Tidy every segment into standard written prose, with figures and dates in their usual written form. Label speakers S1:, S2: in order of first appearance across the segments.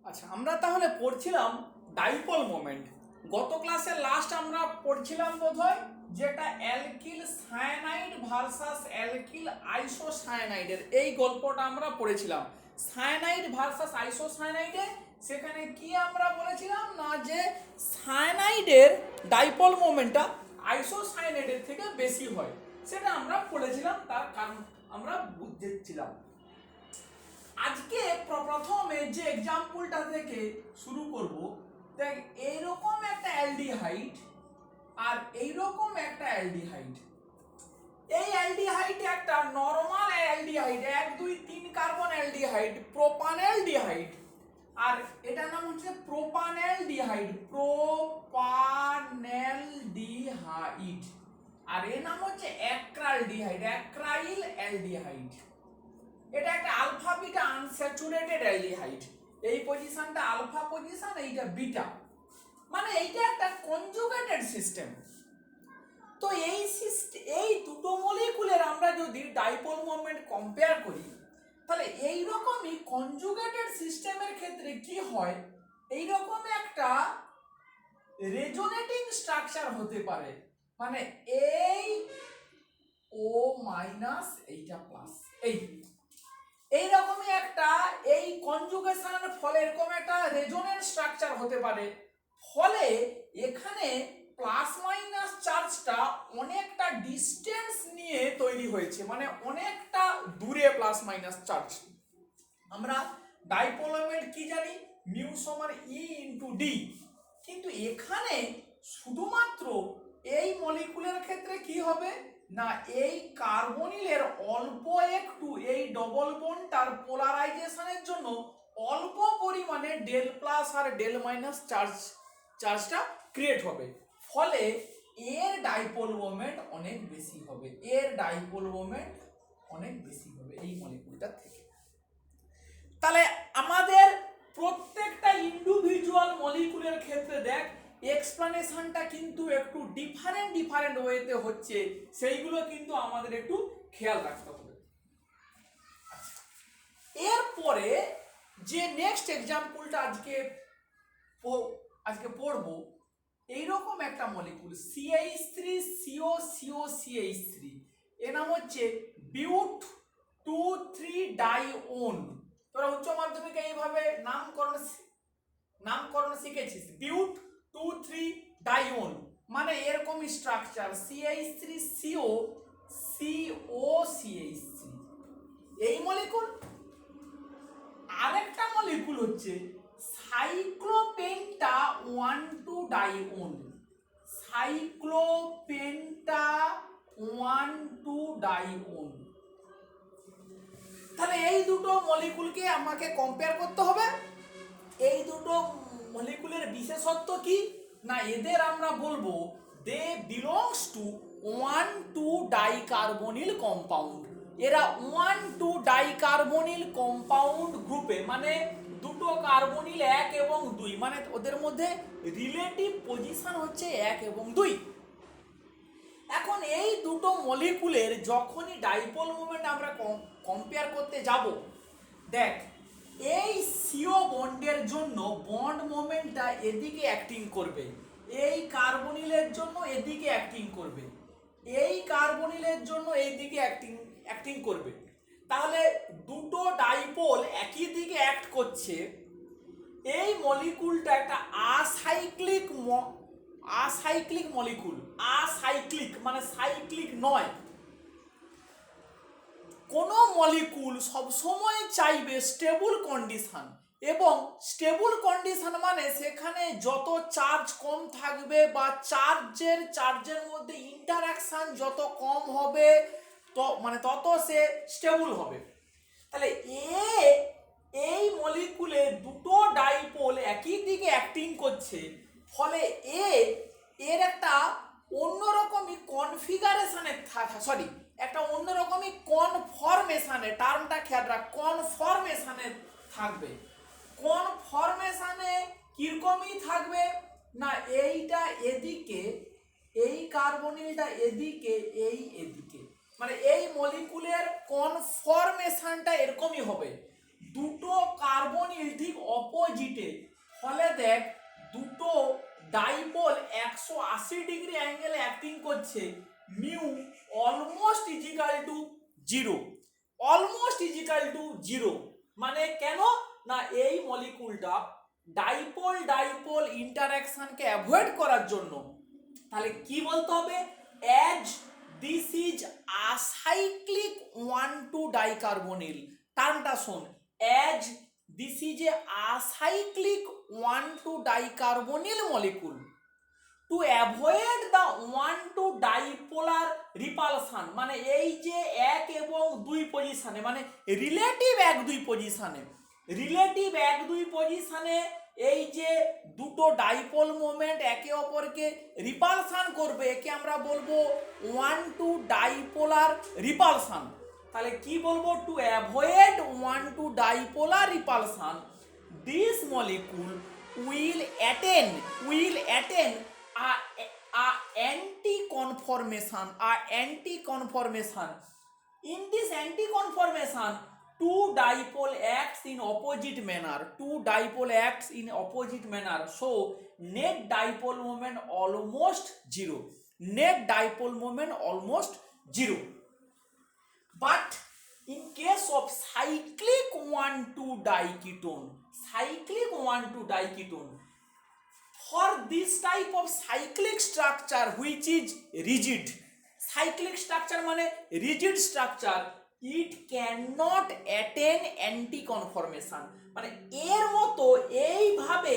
S1: আচ্ছা, আমরা তাহলে পড়ছিলাম ডাইপোল মোমেন্ট। গত ক্লাসে লাস্ট আমরা পড়ছিলাম বোধহয় যেটা অ্যালকিল সায়ানাইড ভার্সাস অ্যালকিল আইসোসায়ানাইডের এই গল্পটা আমরা পড়েছিলাম। সায়ানাইড ভার্সাস আইসোসায়ানাইডে সেখানে কি আমরা বলেছিলাম না যে সায়ানাইডের ডাইপোল মোমেন্টটা আইসোসায়ানাইডের থেকে বেশি হয়, সেটা আমরা পড়েছিলাম, তার কারণ আমরা বুঝেছিলাম। আজকে প্রথমে যে এক্সাম্পলটা থেকে শুরু করব, দেখ এইরকম একটা অ্যালডিহাইড আর এইরকম একটা অ্যালডিহাইড। এই অ্যালডিহাইড একটা নরমাল অ্যালডিহাইড, 1 2 3 কার্বন অ্যালডিহাইড, প্রোপানঅ্যালডিহাইড, আর এটার নাম হচ্ছে প্রোপানঅ্যালডিহাইড, প্রোপানঅ্যালডিহাইড, আর এর নাম হচ্ছে অ্যাক্রালডিহাইড, অ্যাক্রাইল অ্যালডিহাইড। এটা একটা আলফা বিটা আনস্যাচুরেটেড অ্যালডিহাইড। এই পজিশনটা আলফা পজিশন, এইটা বিটা, মানে এইটা একটা কনজুগেটেড সিস্টেম। তো এই দুটো মলিকুলের আমরা যদি ডাইপোল মোমেন্ট কম্পেয়ার করি, তাহলে এই রকমই কনজুগেটেড সিস্টেমের ক্ষেত্রে কি হয়, এই রকম একটা রেজোনেটিং স্ট্রাকচার হতে পারে, মানে এই ও মাইনাস এইটা প্লাস, এইরকমই একটা এই কনজুগেশনের ফলে এরকম একটা রেজোনেন্স স্ট্রাকচার হতে পারে। ফলে এখানে প্লাস মাইনাস চার্জটা অনেকটা ডিস্টেন্স নিয়ে তৈরি হয়েছে, মানে অনেকটা দূরে প্লাস মাইনাস চার্জ। আমরা ডাইপোল মোমেন্ট কি জানি, মিউ সমান ই ইনটু ডি, কিন্তু এখানে শুধুমাত্র এই মলিকুলের ক্ষেত্রে কি হবে না, এই কার্বনিলের অল্প একটু এই ডবল বন্ডটার পোলারাইজেশনের জন্য অল্প পরিমাণে ডেল প্লাস আর ডেল মাইনাস চার্জটা ক্রিয়েট হবে, ফলে এর ডাইপোল মোমেন্ট অনেক বেশি হবে, এর ডাইপোল মোমেন্ট অনেক বেশি হবে এই মলিকুলটার থেকে। তাহলে আমাদের প্রত্যেকটা ইন্ডিভিজুয়াল মলিকুলের ক্ষেত্রে দেখ এক্সপ্লানেশনটা কিন্তু একটু ডিফারেন্ট ওয়েতে হচ্ছে, সেইগুলো কিন্তু আমাদের একটু খেয়াল রাখতে হবে। এরপরে যে নেক্সট এক্সাম্পলটা আজকে পড়বো, এইরকম একটা মলিকুল CH3CO COCH3, এর নাম হচ্ছে বিউট 2,3 ডাইওন। তোরা উচ্চ মাধ্যমিকে এইভাবে নামকরণ শিখেছিস, বিউট 2,3 ডাইওন, মানে এরকম স্ট্রাকচার CH3CO COCH3 এই মলিকুল। আরেকটা মলিকুল হচ্ছে সাইক্লোপেন্টা 1,2 ডাইওন, সাইক্লোপেন্টা 1,2 ডাইওন। তাহলে এই দুটো মলিকুলকে আমাকে কম্পেয়ার করতে হবে। এই দুটো মলিকুলের বিশেষত্ব কি না, এদের আমরা বলবো দে বিলংস টু 1,2 ডাইকার্বনিল কম্পাউন্ড। এরা 1,2 ডাইকার্বনিল কম্পাউন্ড গ্রুপে, মানে দুটো কার্বনিল 1 এবং 2, মানে ওদের মধ্যে রিলেটিভ পজিশন হচ্ছে 1 এবং 2। এখন এই দুটো মলিকুলের যখনই ডাইপোল মোমেন্ট আমরা কম্পেয়ার করতে যাব, দেখ এই সিও বন্ডের জন্য বন্ড মোমেন্টটা এদিকে অ্যাক্টিং করবে, এই কার্বনিলের জন্য এদিকে অ্যাক্টিং করবে, এই কার্বনিলের জন্য এইদিকে অ্যাক্টিং করবে। তাহলে দুটো ডাইপোল একই দিকে অ্যাক্ট করছে। এই মলিকুলটা একটা আসাইক্লিক মলিকুল, আসাইক্লিক মানে সাইক্লিক নয়। কোন মলিকুল সবসময় চাইবে স্টেবল কন্ডিশন, এবং স্টেবল কন্ডিশন মানে সেখানে যত চার্জ কম থাকবে বা চার্জের মধ্যে ইন্টারাকশন যত কম হবে মানে তত সে স্টেবল হবে। তাহলে এই মলিকুলে দুটো ডাইপোল একই দিকে অ্যাক্টিং করছে, ফলে এর একটা অন্যরকমই কনফিগারেশনে একটা অন্যরকমই কনফরমেশনে, টার্মটা খেয়াল রাখ, কনফরমেশনে থাকবে। কনফরমেশনে কিরকমই থাকবে না, এইটা এদিকে, এই কার্বনিলটা এদিকে, এই এদিকে, মানে এই মলিকুলের কনফরমেশনটা এরকমই হবে। দুটো কার্বনিল ঠিক অপোজিটে ফলে দেখ দুটো ডাইপোল 180 ডিগ্রি অ্যাঙ্গেলে অ্যাক্টিং করছে, mu almost equal to 0, almost equal to 0। মানে কেন না এই মলিকুলটা ডাইপোল ডাইপোল ইন্টারঅ্যাকশনকে অ্যাভয়েড করার জন্য। তাহলে কি বলতে হবে, as this is acyclic 1,2 dicarbonyl. টার্মটা শোন, as this is a acyclic 1,2 dicarbonyl molecule to avoid the 1,2 dipolar repulsion. মানে এই যে 1 এবং 2 পজিশনে, মানে রিলেটিভ 1-2 পজিশনে, রিলেটিভ 1-2 পজিশনে এই যে দুটো ডাইপোল মোমেন্ট একে অপরকে রিপালশন করবে, একে আমরা বলবো 1,2 ডাইপোলার রিপালশন। তাহলে কি বলবো, to avoid 1,2 dipolar repulsion this molecule will attain a anti-conformation. In this anti-conformation, two dipole acts in opposite manner. So net dipole moment almost zero. But in case of cyclic 1,2 diketone, for this type of cyclic structure which is rigid, cyclic structure মানে rigid structure, it cannot attain anti-conformation। মানে এর মতো এইভাবে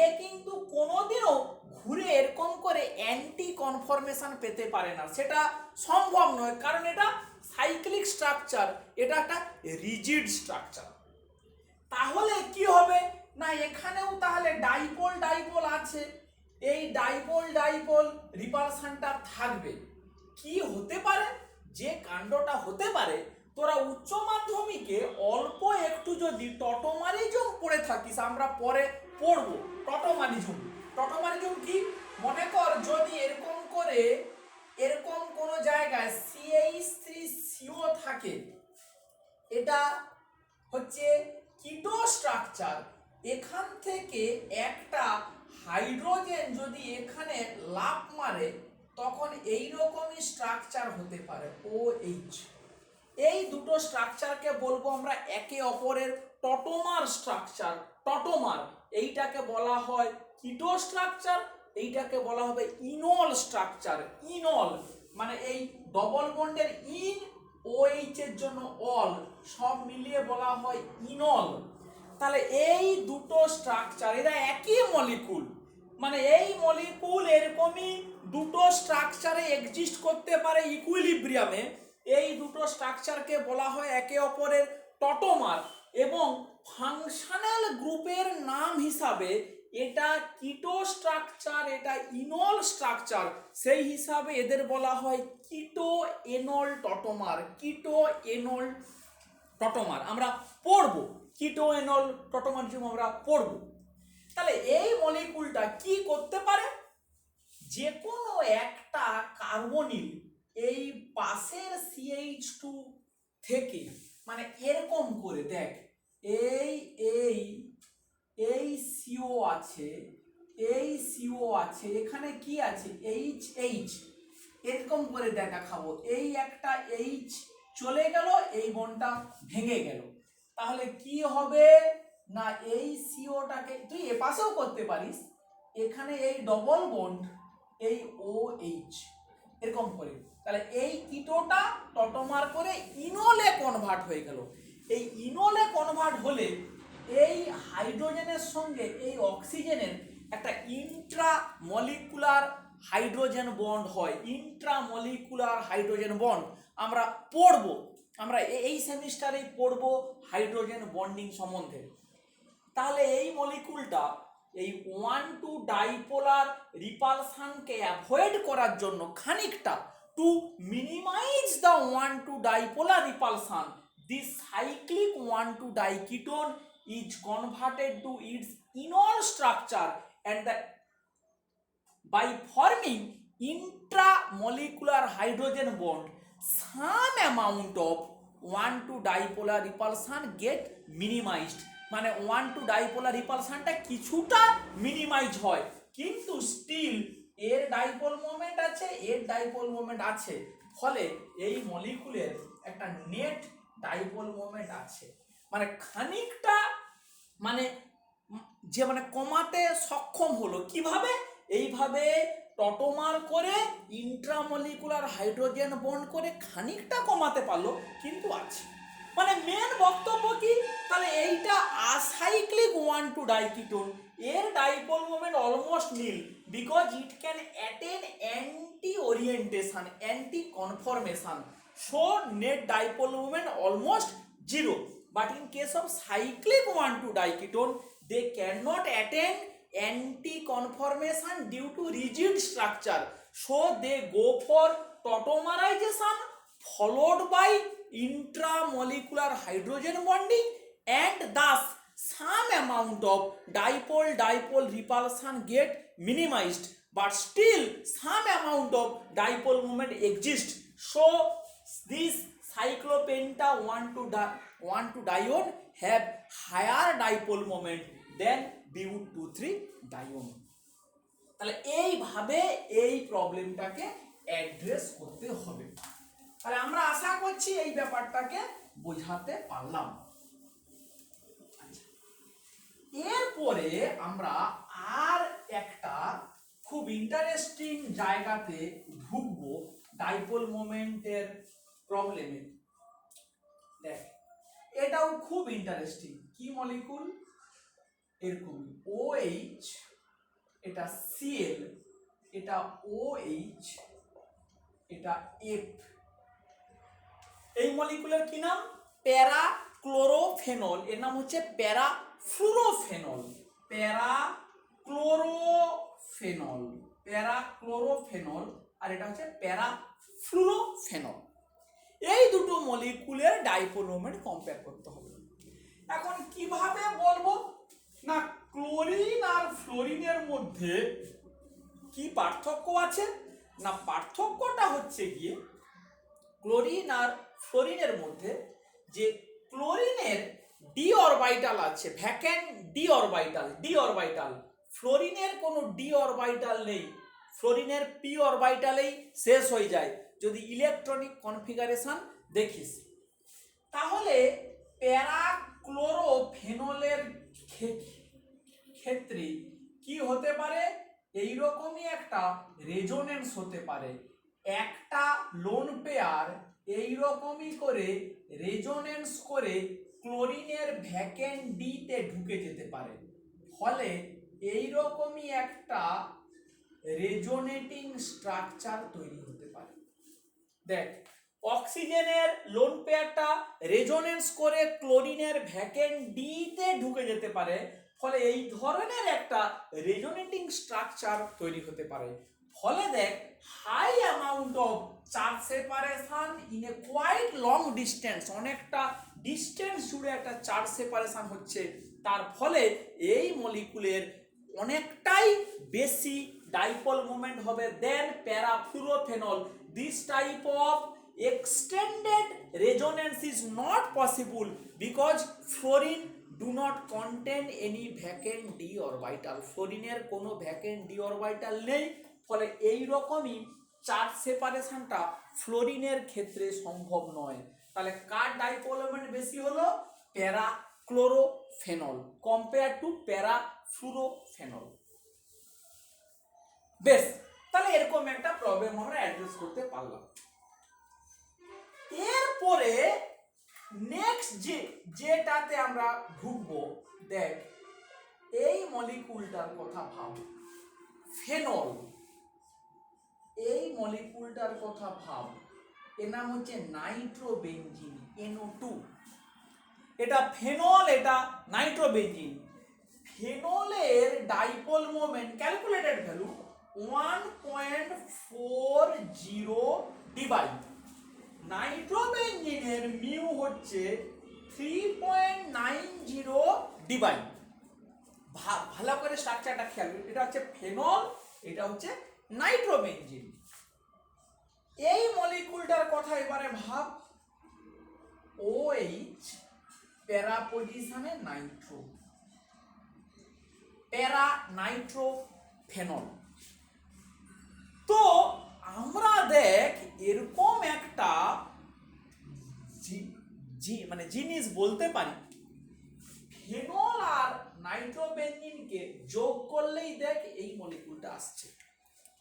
S1: এ কিন্তু কোনোদিনও ঘুরে এরকম করে অ্যান্টি কনফরমেশন পেতে পারে না, সেটা সম্ভব নয়, কারণ এটা সাইক্লিক স্ট্রাকচার, এটা একটা রিজিড স্ট্রাকচার। তাহলে কি হবে না, এখানেও তাহলে ডাইপোল ডাইপোল আছে, এই ডাইপোল ডাইপোল রিপালশনটা থাকবে। কি হতে পারে, যে কাণ্ডটা হতে পারে, তোরা উচ্চ মাধ্যমিকে অল্প একটু যদি টটোমারিজম পড়ে থাকিস, আমরা পরে পড়বো টটোমারিজম কি, মনে কর যদি এরকম করে এরকম কোন জায়গায় CH3CO থাকে, এটা হচ্ছে কিটো স্ট্রাকচার, এখান থেকে একটা হাইড্রোজেন যদি এখানে লাফ মারে তখন এই রকমই স্ট্রাকচার হতে পারে OH। এই দুটো স্ট্রাকচারকে বলবো আমরা একে অপরের টটোমার স্ট্রাকচার, টটোমার। এইটাকে বলা হয় কিটো স্ট্রাকচার, এইটাকে বলা হবে ইনল স্ট্রাকচার। ইনল মানে এই ডবল বন্ডের ইন, OH এর জন্য অল, সব মিলিয়ে বলা হয় ইনল। তাহলে এই দুটো স্ট্রাকচার এরা একই মলিকুল, মানে এই মলিকুল এরকমই দুটো স্ট্রাকচারে এক্সিস্ট করতে পারে ইকুইলিব্রিয়ামে। এই দুটো স্ট্রাকচারকে বলা হয় একে অপরের টটোমার, এবং ফাংশনাল গ্রুপের নাম হিসাবে এটা কিটো স্ট্রাকচার, এটা ইনল স্ট্রাকচার, সেই হিসাবে এদের বলা হয় কিটো এনল টটোমার। কিটো এনল টটোমার আমরা পড়বো, কিটো এনল টটোমারিজম আমরা পড়বো। তাহলে এই মলিকুলটা কি করতে পারে, যে কোনো একটা কার্বনিল এই পাশের CH2 থেকে, মানে এরকম করে দেখ, এই এই এই CO আছে, এই CO আছে, এখানে কি আছে HH, এরকম করে দেখাবো, এই একটা H চলে গেল, এই বন্ডটা ভেঙে গেল। তাহলে কি হবে না, এই COটাকে তুই এ পাশেও করতে পারিস, এখানে এই ডবল বন্ড, এই OH এরকম করে, তাহলে এই কিটোটা টটোমার করে ইনলে কনভার্ট হয়ে গেল। এই ইনলে কনভার্ট হলে এই হাইড্রোজেনের সঙ্গে এই অক্সিজেনের একটা ইন্ট্রামলিকুলার হাইড্রোজেন বন্ড হয়, ইন্ট্রামলিকুলার হাইড্রোজেন বন্ড আমরা পড়বো, আমরা এই সেমিস্টারেই পড়বো হাইড্রোজেন বন্ডিং সম্বন্ধে। তাহলে এই মলিকুলটা এই 1,2 ডাইপোলার রিপালশনকে অ্যাভয়েড করার জন্য খানিকটা, to minimise the 1,2 dipolar repulsion, this cyclic 1,2 diketone is converted to its enol structure and by forming intramolecular hydrogen bond, some amount of 1,2 dipolar repulsion get minimized. মানে 1 to ডাইপোলার রিপালশনটা কিছুটা minimise হয়, কিন্তু স্টিল এর dipole moment আছে, এর dipole moment আছে, ফলে এই মলিকুলের একটা নেট ডাইপোল মোমেন্ট আছে। মানে খানিকটা মানে যে মানে কমাতে সক্ষম হলো কিভাবে, এইভাবে টটোমার করে ইন্ট্রামলিকুলার হাইড্রোজেন বন্ড করে খানিকটা কমাতে পারলো, কিন্তু আছে। মানে মেন বক্তব্য কি, তাহলে এইটা আসাইক্লিক 1 to ডাইকিটোন, এর dipole moment almost nil, because it can attain anti orientation, anti conformation, so net dipole moment almost zero. But in case of cyclic 1 to diketone, they cannot attain anti-conformation due to rigid structure, so they go for tautomerization followed by intramolecular hydrogen bonding, and thus some amount of dipole repulsion get minimized, but still some amount of dipole moment exists. So this cyclopenta 1 to dione have higher dipole moment than but 2,3 dione. তাহলে এইভাবে এই প্রবলেমটাকে address করতে হবে। তাহলে আমরা আশা করছি এই ব্যাপারটাকে বোঝাতে পারলাম। এরপরে আমরা আর একটা খুব ইন্টারেস্টিং জায়গাতে ঢুকবো ডাইপোল মোমেন্টের প্রবলেমে। দেখ, এটাও খুব ইন্টারেস্টিং। কি মলিকুল? এরকম OH, এটা Cl, এটা OH, এটা F। এই মলিকুলের কি নাম? প্যারাক্লোরোফেনল। এর নাম হচ্ছে প্যারাফ্লুরোফেনল। প্যারাক্লোরোফেনল, প্যারাক্লোরোফেনল, আর এটা হচ্ছে প্যারাফ্লুরোফেনল। এই দুটো মলিকুলের ডাইপোল মোমেন্ট কম্পেয়ার করতে হবে। এখন কিভাবে বলবো না, ক্লোরিন আর ফ্লোরিনের মধ্যে কি পার্থক্য আছে? না, পার্থক্যটা হচ্ছে গিয়ে ক্লোরিন আর ফ্লোরিনের মধ্যে যে ক্লোরিনের ডি অরবিটাল আছে, ভ্যাকেন্ট ডি অরবিটাল, ফ্লোরিনের কোনো ডি অরবিটাল নেই, ফ্লোরিনের পি অরবিটালেই শেষ হয়ে যায় যদি ইলেকট্রনিক কনফিগারেশন দেখিস। তাহলে প্যারাক্লোরোফেনলের ক্ষেত্রে কি হতে পারে? এইরকমই একটা রেজোনেন্স হতে পারে, একটা লোন পেয়ার এইরকমই করে রেজোনেন্স করে ক্লোরিনের ভ্যাকেন্ট ডিতে ঢুকে যেতে পারে, ফলে এইরকমই একটা রেজোনেটিং স্ট্রাকচার তৈরি হতে পারে। দেখ, অক্সিজেনের লোন পেয়ারটা রেজোনেন্স করে ক্লোরিনের ভ্যাকেন্ট ডিতে ঢুকে যেতে পারে, ফলে এই ধরনের একটা রেজোনেটিং স্ট্রাকচার তৈরি হতে পারে। ফলে দেখ, high amount of charge separation in a quite long distance, অনেকটা ডিস্টেন্স জুড়ে একটা চার্জ সেপারেশন হচ্ছে, তার ফলে এই মলিকুলের অনেকটাই বেশি ডাইপোল মোমেন্ট হবে দেন প্যারাফ্লুরোফেনল। This type of extended resonance is not possible because fluorine do not contain any vacant d orbital. ফ্লোরিনের কোনো ভ্যাকেন্ট ডি অরবিটাল নেই, ফলে এই রকমই চার্জ সেপারেশনটা ফ্লোরিনের ক্ষেত্রে সম্ভব নয়। তাহলে কার ডাইপোল মোমেন্ট বেশি হলো? প্যারাক্লোরোফেনল কম্পেয়ার টু প্যারাফ্লুরোফেনল। বেশ, তাহলে এরকম একটা প্রবলেম আমরা অ্যাড্রেস করতে পারলাম। এরপরে নেক্সট যেটাতে আমরা ঢুকবো, দেখ এই মলিকুলটার কথা ভাব, ফেনল। এই মলিকুলটার কথা ভাব, এর নাম হচ্ছে নাইট্রোবেনজিন, NO2। এটা ফেনল, এটা নাইট্রোবেনজিন। ফেনলের dipole moment calculated value 1.40 divide, নাইট্রোবেনজিনের মিউ হচ্ছে 3.90 ডিভাইড। ভালো করে স্ট্রাকচারটা খেয়াল, এটা হচ্ছে ফেনল, এটা হচ্ছে নাইট্রোবেনজিন। এই মলিকুলটার কথা এবারে ভাব, OH প্যারা পজিশনে নাইট্রো, প্যারা নাইট্রোফেনল। তো আমরা দেখ এরকম একটা মানে জিনিস বলতে পারি, ফেনল আর নাইট্রোবেনজিনকে যোগ করলেই দেখ এই মলিকুলটা আসছে,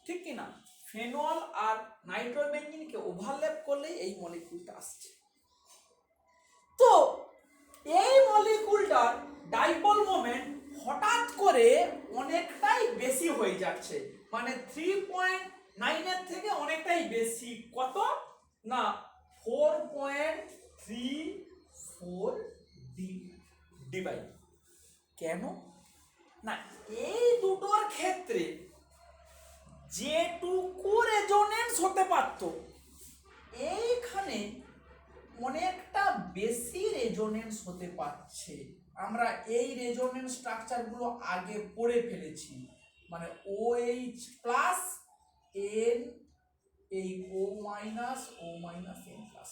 S1: ঠিক কি না? ফেনল আর নাইট্রোবেনজিনকে ওভারল্যাপ করলেই এই মলিকুলটা আসছে। তো এই মলিকুলটার ডাইপোল মোমেন্ট হঠাৎ করে অনেকটাই বেশি হয়ে যাচ্ছে, মানে 3.9 এর থেকে অনেকটাই বেশি। কত না 4.34 ডিভাই। কেন না এই দুটোর ক্ষেত্রে যেটুকু রেজোনেন্স হতে পারত এইখানে অনেকটা বেশি রেজোনেন্স হতে পারছে। আমরা এই রেজোনেন্স স্ট্রাকচারগুলো আগে পড়ে ফেলেছি, মানে OH প্লাস N, এই O মাইনাস N প্লাস,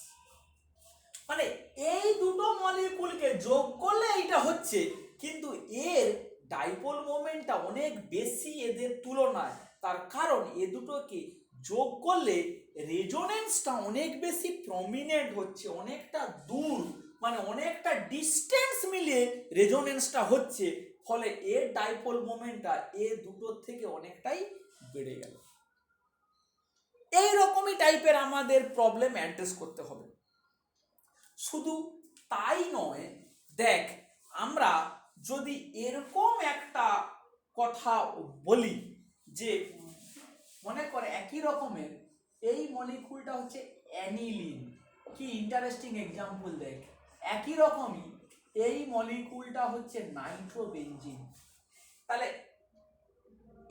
S1: মানে এই দুটো মলিকুলকে যোগ করলে এইটা হচ্ছে, কিন্তু এর ডাইপোল মোমেন্টটা অনেক বেশি এদের তুলনায়। তার কারণ এ দুটোকে যোগ করলে রেজোনেন্সটা অনেক বেশি প্রমিনেন্ট হচ্ছে, অনেকটা দূর, মানে অনেকটা ডিস্টেন্স মিলিয়ে রেজোনেন্সটা হচ্ছে, ফলে এর ডাইপোল মোমেন্টটা এ দুটোর থেকে অনেকটাই বেড়ে গেল। এই রকমই টাইপের আমাদের প্রবলেম অ্যাড্রেস করতে হবে। শুধু তাই নয়, দেখ আমরা যদি এরকম একটা কথা বলি যে মনে করে একই রকমের এই মলিকুলটা হচ্ছে অ্যানিলিন, কি ইন্টারেস্টিং এক্সাম্পল দেখ, একই রকমই এই মলিকুলটা হচ্ছে নাইট্রোবেনজিন, তাহলে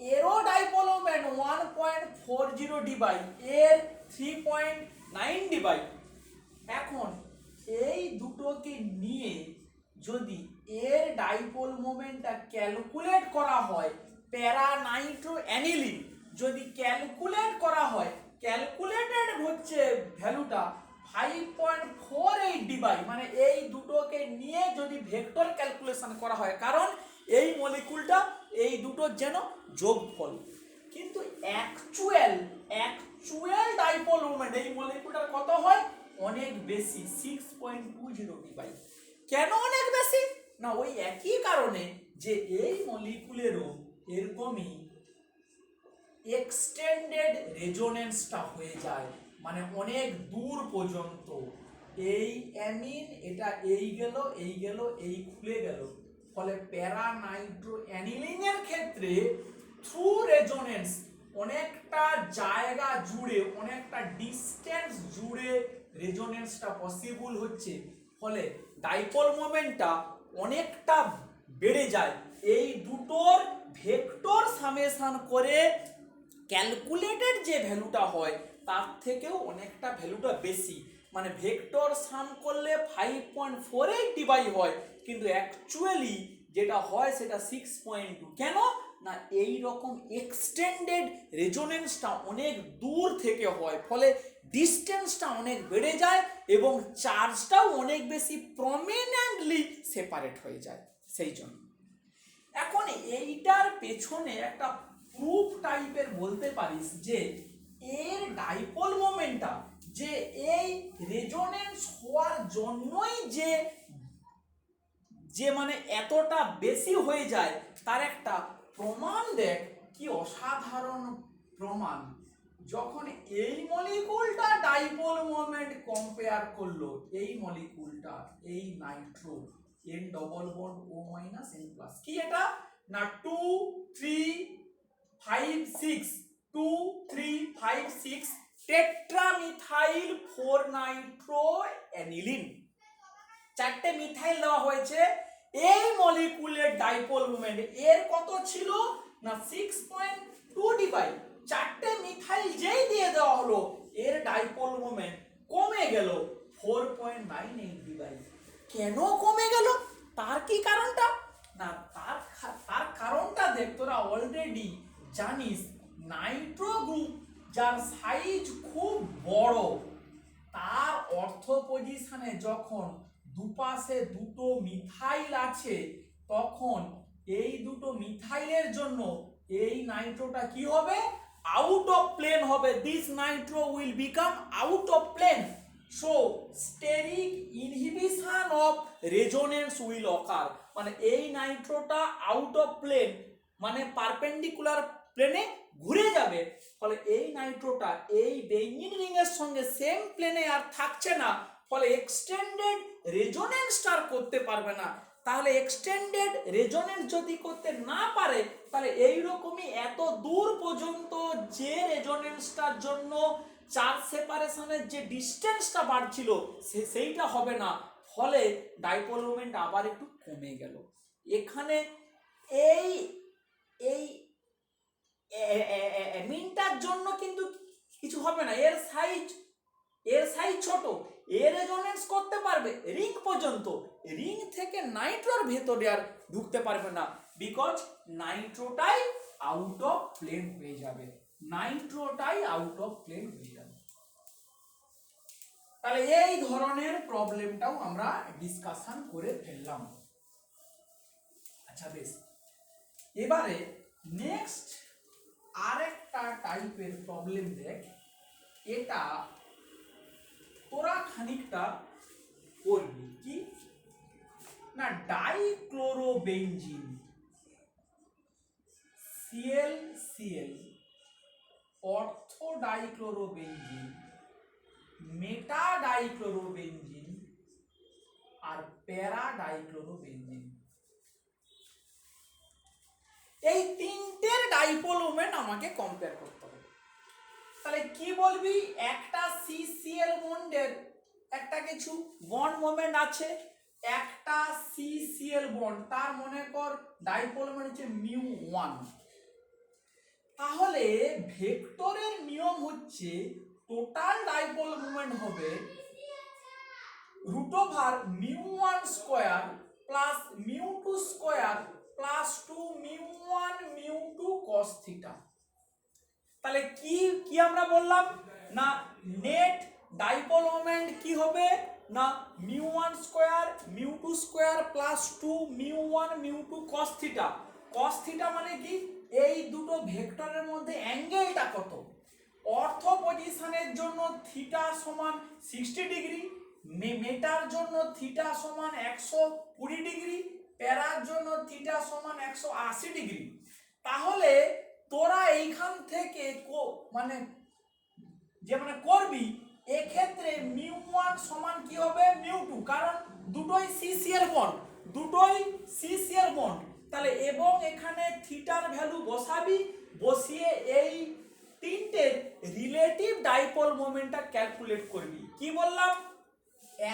S1: এরও ডাইপোল মোমেন্ট 1.40 ডিভাই, এর 3.9 ডিভাই। এখন এই দুটোকে নিয়ে যদি এর ডাইপোল মোমেন্টটা ক্যালকুলেট করা হয়, প্যারা নাইট্রো অ্যানিলিন যদি ক্যালকুলেট করা হয়, ক্যালকুলেটেড হচ্ছে ভ্যালুটা 5.48 ডিভাই, মানে এই দুটোকে নিয়ে যদি ভেক্টর ক্যালকুলেশন করা হয়, কারণ এই মলিকুলটা এই দুটোর যেন যোগফল, কিন্তু অ্যাকচুয়াল ডাইপোল মোমেন্ট এই মলিকুলটার কত হয়? অনেক বেশি, 6.20 ডিভাই। কেন অনেক বেশি? না ওই একই কারণে যে এই মলিকুলেরও এরকমই এক্সটেন্ডেড রেজোনেন্সটা হয়ে যায়, মানে অনেক দূর পর্যন্ত। এই অ্যামিন এটা এই গেল এই খুলে গেল, ফলে প্যারা নাইট্রো অ্যানিলিনের ক্ষেত্রে থ্রু রেজোনেন্স অনেকটা জায়গা জুড়ে, অনেকটা ডিস্টেন্স জুড়ে রেজোনেন্সটা পসিবল হচ্ছে, ফলে ডাইপোল মোমেন্টটা অনেকটা বেড়ে যায়। এই দুটোর ভেক্টর সামেশন করে ক্যালকুলেটেড যে ভ্যালুটা হয় তার থেকেও অনেকটা ভ্যালুটা বেশি, মানে ভেক্টর সাম করলে 5.48 ডিভাই হয়, কিন্তু অ্যাকচুয়ালি যেটা হয় সেটা 6.2। কেন না এই রকম এক্সটেন্ডেড রেজোনেন্সটা অনেক দূর থেকে হয়, ফলে ডিস্টেন্সটা অনেক বেড়ে যায় এবং চার্জটাও অনেক বেশি প্রমিনেন্টলি সেপারেট হয়ে যায়। সেই জন্য এখন এইটার পেছনে একটা প্রুফ টাইপের বলতে পারিস যে এর ডাইপোল মোমেন্টটা যে এই রেজোনেন্স হওয়ার জন্যই যে মানে এতটা বেশি হয়ে যায়, তার একটা প্রমাণ দেখ, কি অসাধারণ প্রমাণ। যখন এই মলিকুলটা ডাইপোল মোমেন্ট কম্পেয়ার করলো, এই মলিকুলটা এই Nitro N double bond O minus N plus, কি এটা না 2 3 5 6 2 3 5 6 টেট্রামিথাইল 4 নাইট্রো অ্যানিলিন, চারটে মিথাইল দেওয়া হয়েছে। এই মলিকুলের ডাইপোল মোমেন্ট এর কত ছিল না 6.2 ডিভাই, চারটে মিথাইল যেই দিয়ে দেওয়া হলো এর ডাইপোল মোমেন্ট কমে গেল 4.98 ডিভাই। কেন কমে গেল? তার কি কারণটা না তার কারণটা দেখ, তোরা অলরেডি জানিস নাইট্রো গ্রুপ যার সাইজ খুব বড়, তার অর্থ পজিশনে যখন দুপাশে দুটো মিথাইল আছে, তখন এই দুটো মিথাইলের জন্য এই নাইট্রোটা কি হবে, আউট অফ প্লেন হবে। This nitro will become out of plane. So steric inhibition of resonance will occur, মানে এই নাইট্রোটা আউট অফ প্লেন মানে পারপেন্ডিকুলার প্লেনে ঘুরে যাবে, ফলে এই নাইট্রোটা এই বেঞ্জিন রিং এর সঙ্গে সেম প্লেনে আর থাকছে না, ফলে এক্সটেন্ডেড রেজোনেন্সটা করতে পারবে না। তাহলে এক্সটেন্ডেড রেজোনেন্স যদি করতে না পারে, তাহলে এই রকমই এত দূর পর্যন্ত যে রেজোনেন্সটার জন্য চার্জ সেপারেশনের যে ডিসটেন্সটা বাড়ছিল সেইটা হবে না, ফলে ডাইপোল মোমেন্ট আবার একটু কমে গেল। এখানে এই এই মিনটার জন্য কিন্তু কিছু হবে না, এর সাইজ ছোট, এর রেজোনেন্স করতে পারবে রিং পর্যন্ত, রিং থেকে নাইট্রোর ভেতরে আর ঢুকতে পারবে না, বিকজ নাইট্রোটাই আউট অফ প্লেন হয়ে যাবে, নাইট্রোটাই আউট অফ প্লেন হয়ে যাবে। তাহলে এই ধরনের প্রবলেমটাও আমরা ডিসকাশন করে ফেললাম। আচ্ছা বেশ, এবারে নেক্সট আরেকটা টাইপের প্রবলেম দেখ, এটা তোরা খানিকটা করবি কি না, ডাইক্লোরোবেনজিন ClCl, অর্থো ডাইক্লোরোবেনজিন, মেটা ডাইক্লোরোবেনজিন আর প্যারা ডাইক্লোরোবেনজিন, এই তিনটের ডাইপোল মোমেন্ট আমাকে কম্পেয়ার করতে হবে। তাহলে কি বলবি, একটা CCl বন্ডের একটা কিছু বন্ড মোমেন্ট আছে, একটা CCl বন্ড, তার মনে কর ডাইপোল মোমেন্ট হচ্ছে μ1। তাহলে ভেক্টরের নিয়ম হচ্ছে টোটাল ডাইপোল মোমেন্ট হবে √μ1 square plus μ2 square plus 2 μ1 μ2 cos theta. তাহলে কি আমরা বললাম না, নেট ডাইপোল মোমেন্ট কি হবে না μ1 square μ2 square plus 2 μ1 μ2 cos theta. cos theta মানে কি, এই দুটো ভেক্টরের মধ্যে অ্যাঙ্গেলটা কত। অর্থ পজিশনের জন্য থিটা সমান 60 ডিগ্রি, মেটার জন্য থিটা সমান 120 ডিগ্রি, প্যারার জন্য থিটা সমান 180 ডিগ্রি। তাহলে তোরা এইখান থেকে মানে করবি, এক্ষেত্রে μ1 সমান কি হবে μ2, কারণ দুটোই CCl বন্ড, তাহলে এবং এখানে থিটার ভ্যালু বসাবি, বসিয়ে এই তিনটে রিলেটিভ ডাইপোল মোমেন্টটা ক্যালকুলেট করবি। কি বললাম,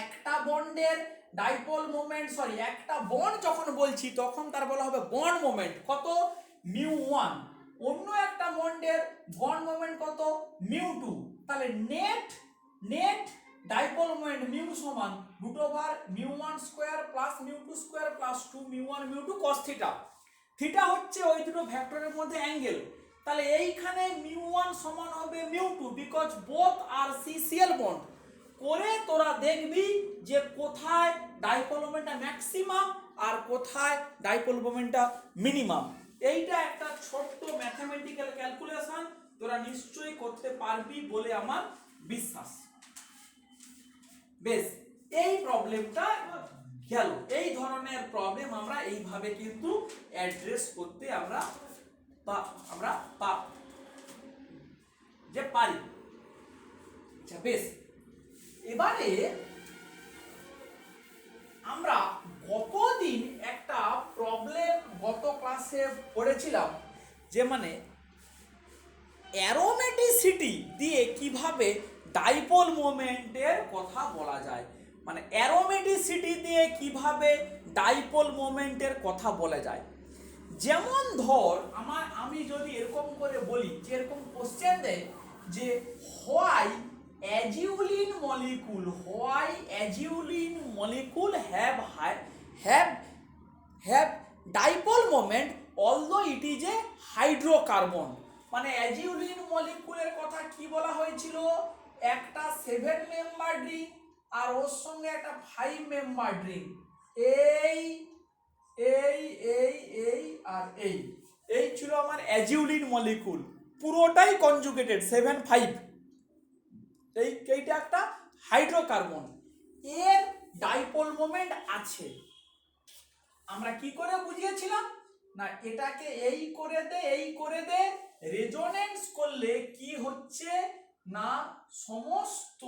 S1: একটা বন্ডের ডাইপোল মোমেন্ট, একটা বন্ড যখন বলছি তখন তার বলা হবে বন্ড মোমেন্ট কত μ1, অন্য একটা বন্ডের বন্ড মোমেন্ট কত μ2। তাহলে নেট ডাইপোল মোমেন্ট μ সমান √μ1 square plus μ2 square plus 2 μ1 μ2 cos theta. Theta হচ্ছে ওই দুটো ভেক্টরের মধ্যে অ্যাঙ্গেল। তাহলে এইখানে μ1 সমান হবে μ2, বিকজ বোথ আর CCl বন্ড। করে তোরা দেখবি যে কোথায় ডাইপোল মোমেন্টটা ম্যাক্সিমাম আর কোথায় ডাইপোল মোমেন্টটা মিনিমাম। এইটা একটা ছোট্ট ম্যাথমেটিক্যাল ক্যালকুলেশন, তোরা নিশ্চয়ই করতে পারবি বলে আমার বিশ্বাস। বেশ, এই প্রবলেমটা গেল। এই ধরনের প্রবলেম আমরা এইভাবে কিন্তু অ্যাড্রেস করতে আমরা পারি। আচ্ছা বেশ, এবারে আমরা গতদিন একটা প্রবলেম গত ক্লাসে পড়েছিলাম, যে মানে অ্যারোমেটিসিটি দিয়ে কিভাবে ডাইপোল মোমেন্টের কথা বলা যায়, মানে অ্যারোমেটিসিটি দিয়ে কিভাবে ডাইপোল মোমেন্টের কথা বলা যায়। যেমন ধর আমি যদি এরকম করে বলি, যে এরকম কোশ্চেন দেয় যে why azulene molecule have dipole moment although it is a hydrocarbon। মানে অ্যাজিউলিন মলিকুলের কথা কি বলা হয়েছিল, একটা 7 মেম্বার রিং আর ওর সঙ্গে একটা 5 মেম্বার রিং, এই এই এই এই আর এই ছিল আমার অ্যাজিউলিন মলিকুল, পুরোটাই কনজুগেটেড 7 5। এইটা একটা হাইড্রোকার্বন, এর ডাইপোল মোমেন্ট আছে। আমরা কি করে বুঝিয়েছিলাম না, এটাকে এই করে দে রেজোনেন্স করলে কি হচ্ছে না, সমস্ত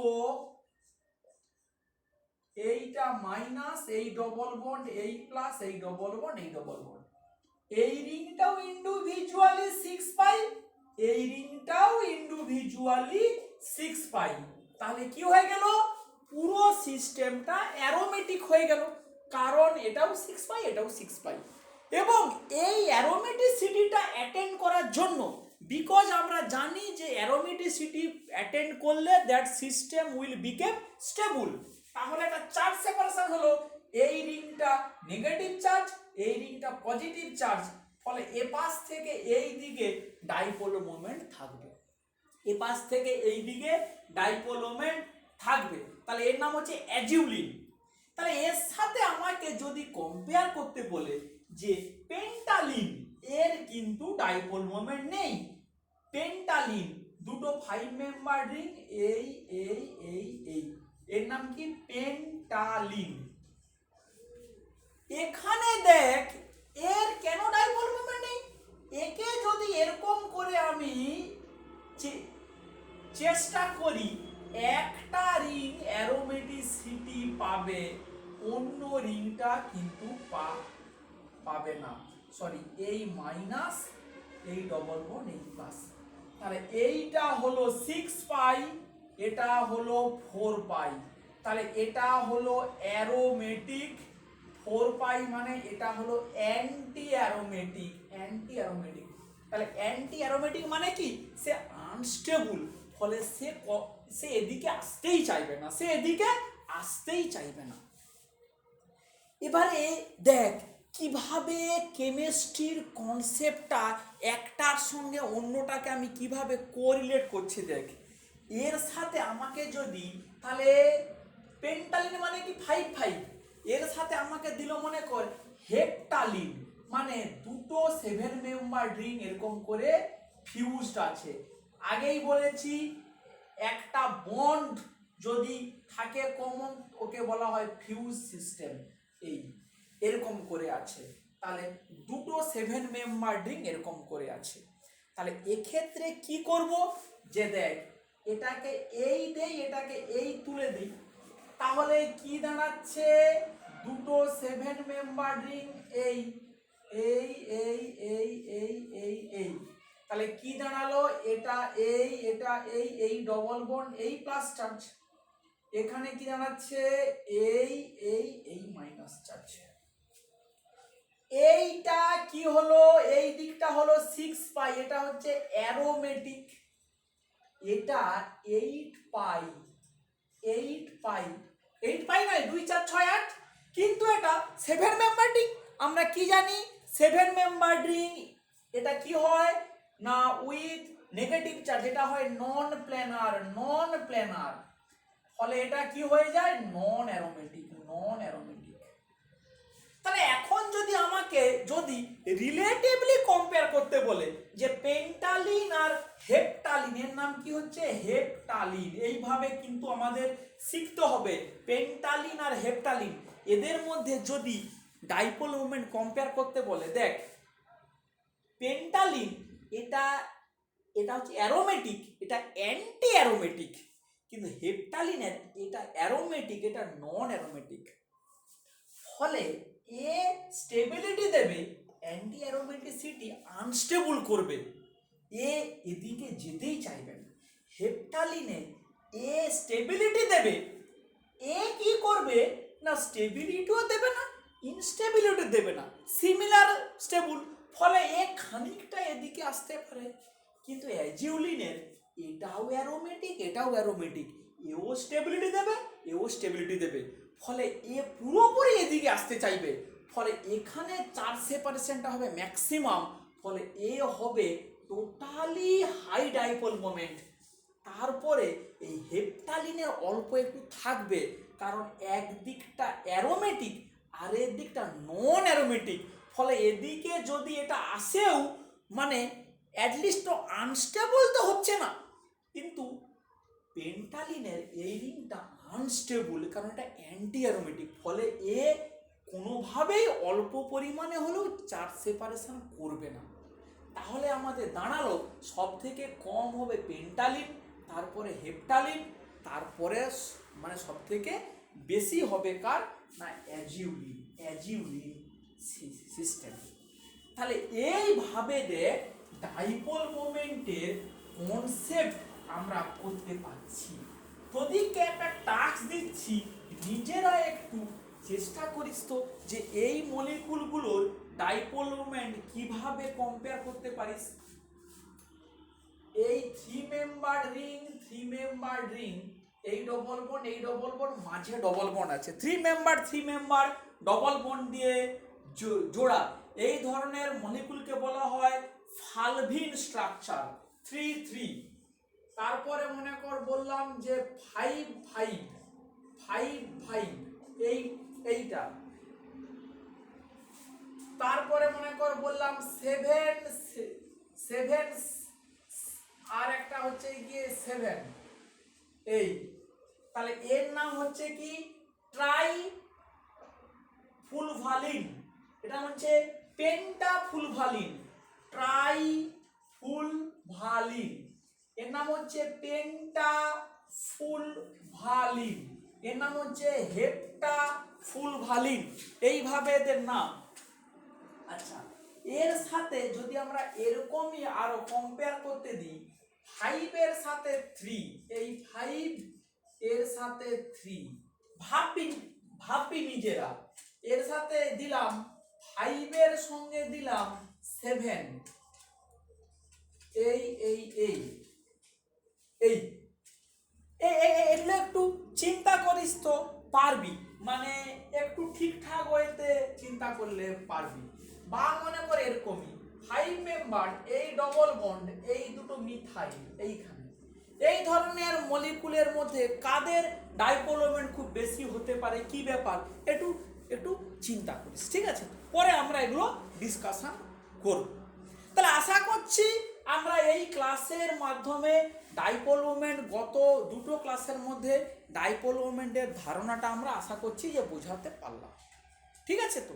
S1: এইটা মাইনাস, এই ডবল বন্ড, এই প্লাস, এই ডবল বন্ড, এই ডবল বন্ড, এই রিংটাও ইন্ডিভিজুয়ালি 6 পাই, এই রিংটাও ইন্ডিভিজুয়ালি 6 পাই। তাহলে কি হয়ে গেল, পুরো সিস্টেমটা অ্যারোমেটিক হয়ে গেল, কারণ এটাও 6 পাই, এটাও 6 পাই। এবং এই অ্যারোমেটিসিটিটা অ্যাটেন্ড করার জন্য, বিকজ আমরা জানি যে অ্যারোমেটিসিটি অ্যাটেন্ড করলে that system will became stable, তাহলে একটা চার্জ সেপারেশন হলো, এই রিংটা নেগেটিভ চার্জ, এই রিংটা পজিটিভ চার্জ, ফলে এ পাশ থেকে এই দিকে ডাইপোল মোমেন্ট থাকবে, এ পাশ থেকে এই দিকে ডাইপোল মোমেন্ট থাকবে। তাহলে এর নাম হচ্ছে অ্যাজিউলিন। তাহলে এর সাথে আমাকে যদি কম্পেয়ার করতে বলে যে পেন্টালিন, এর কিন্তু ডাইপোল মোমেন্ট নেই। পেন্টালিন দুটো 5 মেম্বার রিং, এই এই এই এই, এর নাম কি পেন্টালিন। এখানে দেখ এর কেন ডাইপোল মোমেন্ট নেই, একে যদি এরকম করে আমি চেষ্টা করি, একটা রিং অ্যারোমেটিসিটি পাবে, অন্য রিংটা কিন্তু পাবে না, সরি এই মাইনাস, এই ডবল বন্ড, এই প্লাস। তাহলে এইটা হলো 6 পাই, এটা হলো 4 পাই, তাহলে এটা হলো অ্যারোমেটিক 4 পাই, মানে এটা হলো অ্যান্টি অ্যারোমেটিক, অ্যান্টি অ্যারোমেটিক। তাহলে অ্যান্টি অ্যারোমেটিক মানে কি, সে আনস্টেবল, ফলে সে এদিকে আসতেই চাইবে না, সে এদিকে আসতেই চাইবে না। এবারে দেখ কিভাবে কেমিস্ট্রির কনসেপ্টটা একটার সঙ্গে অন্যটাকে আমি কিভাবে কোরিলেট করছি। দেখ এর সাথে আমাকে যদি, তাহলে পেন্টালিন মানে কি 5 5, এর সাথে আমাকে দিল মনে কর হেপটালিন, মানে দুটো 7 মেম্বার রিং এরকম করে ফিউজড আছে। আগেই বলেছি একটা বন্ড যদি থাকে কমন, ওকে বলা হয় ফিউজ সিস্টেম। এই এরকম করে আছে, তাহলে দুটো 7 মেম্বার রিং এরকম করে আছে। তাহলে এক্ষেত্রে কি করব, যে দেখ এটাকে এই দেই, এটাকে এই তুলে দিই, তাহলে কি দাঁড়াচ্ছে, দুটো 7 মেম্বার রিং, এই এই এই এই এই এই এই, তাহলে কি দাঁড়ালো, এটা এই, এটা এই, এই ডবল বন্ড, এই প্লাস চার্জ, এখানে কি দাঁড়াচ্ছে, এই এই এই মাইনাস চার্জ। এইটা কি হলো, এই দিকটা হলো 6 পাই, এটা হচ্ছে অ্যারোমেটিক, এটা 8 পাই, 8 পাই, 8 পাই নয় 2 4 6 8, কিন্তু এটা 7 মেম্বার রিং। আমরা কি জানি 7 মেম্বার রিং এটা কি হয় না, উইথ নেগেটিভ চার্জ, এটা হয় নন প্ল্যানার, নন প্ল্যানার, ফলে এটা কি হয়ে যায়, নন অ্যারোমেটিক, নন অ্যারোমেটিক। তাহলে এখন যদি আমাকে যদি রিলেটিভলি কম্পেয়ার করতে বলে যে পেন্টালিন আর হেপটালিন, এর নাম কি হচ্ছে হেপটালিন, এইভাবে কিন্তু আমাদের শিখতে হবে পেন্টালিন আর হেপটালিন, এদের মধ্যে যদি ডাইপোল মোমেন্ট কম্পেয়ার করতে বলে, দেখ পেন্টালিন এটা হচ্ছে অ্যারোমেটিক, এটা অ্যান্টি অ্যারোমেটিক, কিন্তু হেপটালিনের এটা অ্যারোমেটিক, এটা নন অ্যারোমেটিক, ফলে এ স্টেবিলিটি দেবে, অ্যান্টি অ্যারোমেটিসিটি আনস্টেবল করবে, এদিকে যেতেই চাইবে না। হেপটালিনে এ স্টেবিলিটি দেবে, এ কি করবে না, স্টেবিলিটিও দেবে না, ইনস্টেবিলিটি দেবে না, সিমিলার স্টেবল, ফলে এ খানিকটা এদিকে আসতে পারে। কিন্তু অ্যাজিউলিনের এটাও অ্যারোমেটিক, এটাও অ্যারোমেটিক, এও স্টেবিলিটি দেবে, এও স্টেবিলিটি দেবে, ফলে এ পুরোপুরি এদিকে আসতে চাইবে, ফলে এখানে চার্জ সেপারেশনটা হবে ম্যাক্সিমাম, ফলে এ হবে টোটালি হাই ডাইপোল মোমেন্ট। তারপরে এই হেপটালিনের অল্প একটু থাকবে, কারণ একদিকটা অ্যারোমেটিক আর এর দিকটা নন অ্যারোমেটিক, ফলে এদিকে যদি এটা আসেও মানে অ্যাটলিস্ট আনস্টেবল তো হচ্ছে না, কিন্তু পেন্টালিনের এই রিংটা আনস্টেবল কারণ এটা অ্যান্টি অ্যারোমেটিক, ফলে এ কোনোভাবেই অল্প পরিমাণে হলেও চার্জ সেপারেশন করবে না। তাহলে আমাদের দাঁড়ালো সব থেকে কম হবে পেন্টালিন, তারপরে হেপটালিন, তারপরে মানে সব থেকে বেশি হবে কার না অ্যাজিউলিন সিস্টেম। তাহলে এইভাবে দেখ ডাইপোল মোমেন্টের কনসেপ্ট আমরা করতে পারছি। তোদেরকে একটা টাস্ক দিচ্ছি, নিজেরা একটু চেষ্টা করিস তো যে এই মলিকুলগুলোর ডাইপোল মোমেন্ট কিভাবে কম্পেয়ার করতে পারিস। এই থ্রি মেম্বার রিং, এই ডবল বন্ড মাঝে ডবল বন্ড আছে, থ্রি মেম্বার ডবল বন্ড দিয়ে জোড়া, এই ধরনের মলিকুলকে বলা হয় ফালভিন স্ট্রাকচার 3-3। তারপরে মনে কর বললাম যে 5-5 এইটা, তারপরে মনে কর বললাম 7 আর একটা হচ্ছে গিয়ে 7 এই, তাহলে এর নাম হচ্ছে কি ট্রাই ফুলভালিন, এটা হচ্ছে পেন্টাফুলভালিন, ট্রাই ফুলভালিন, এর নাম হচ্ছে পেন্টাফুলভালিন, এর নাম হচ্ছে হেপ্টাফুলভালিন, এইভাবে এদের নাম। আচ্ছা, এর সাথে যদি আমরা এরকমই আরো কম্পেয়ার করতে দিই 5 এর সাথে 3, এই 5 এর সাথে 3, ভাবি নিজেরা, এর সাথে দিলাম 5 এর সঙ্গে দিলাম 7, এগুলো একটু চিন্তা করিস তো পারবি, মানে একটু ঠিকঠাক ওয়েতে চিন্তা করলে পারবি। বা মনে করে এরকমই 5 মেম্বার, এই ডবল বন্ড, এই দুটো মিথাইল এইখানে, এই ধরনের মলিকুলের মধ্যে কাদের ডাইপোল মোমেন্ট খুব বেশি হতে পারে, কি ব্যাপার একটু একটু চিন্তা করিস, ঠিক আছে? পরে আমরা এগুলো ডিসকাশন করব। তাহলে আশা করছি আমরা এই ক্লাসের মাধ্যমে ডাইপোল মোমেন্ট, গত দুটো ক্লাসের মধ্যে ডাইপোল মোমেন্টের ধারণাটা আমরা আশা করছি যে বোঝাতে পারলাম, ঠিক আছে তো?